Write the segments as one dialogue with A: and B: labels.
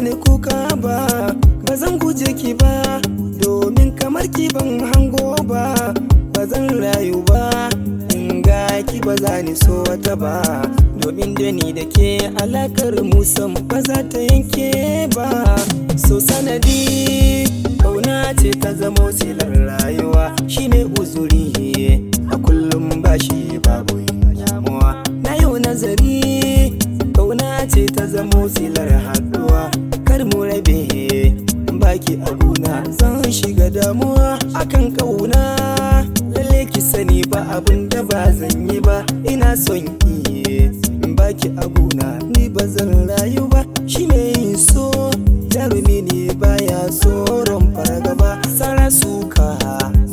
A: sani kuka ba, ba zan guje ki ba, domin kamar ki ban hango ba. Ba zan rayu ba in ga ki, ba za ni so wata ba, domin da ni da ke alakar musam ba za ta yanke ba. So sanadi kauna ce ta zamo silar rayuwa, shine uzuri a kullum ba shi babu damuwa. Na yau nazari kauna ce ta zamo silar haduwa, kar mu rabe baki a gona zan shiga damuwa akan kauna. Lalle ki sani ba abin da ba zan yi ba, ina son ki baki a gona ni ba zan rayu ba. Shi ne yin so jarumi ne baya tsoron fargaba, sara suka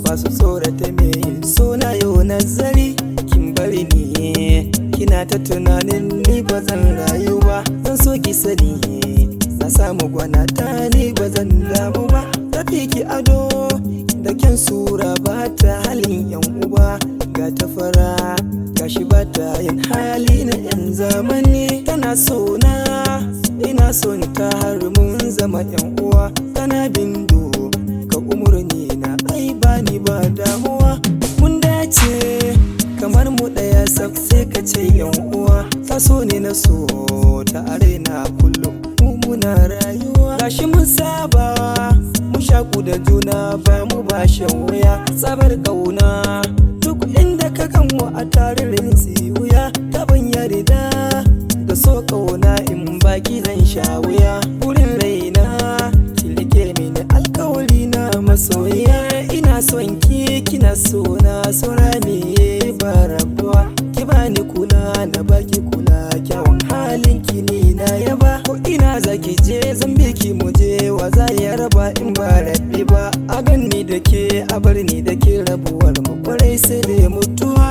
A: ba su tsorata me so. Na yau nazari kin bari ni kina ta tunanin ni ba zan rayu ba. Zan so ki sani na samu gwanata ni ba zan damu ba. Tafi ki ado da kyan sura ba ta halin yan uba, ga ta fara gashi ba ta yin hali na yan zamani. Tana so na ina son ta har mun zama yan uwa, tana bindo ka umurni na ai bani ba damuwa. Mun dace kamar mu daya saf sai ka ce yan uwa, ta so ne na so ta arena kullum mu muna rayuwa. Gashi mun saba mu shaku da juna ba mu ba shan wuya, sabar kauna duk inda ka kanmu a tarihin wuya. Ta ban yarda da so kauna in baki zan sha wuya, wurin raina ki rike mini alkawari na masoyiya. Ina son ki kina so na, sora me ba rabuwa. Ki bani kula na baki kula, kyawun halin ki ni na yaba. Ko ina zaki je zan bi ki mu je, wa za ya raba in ba rabbi ba. A ganni da ke a bar ni da ke, rabuwar mu kwarai sai da mutuwa.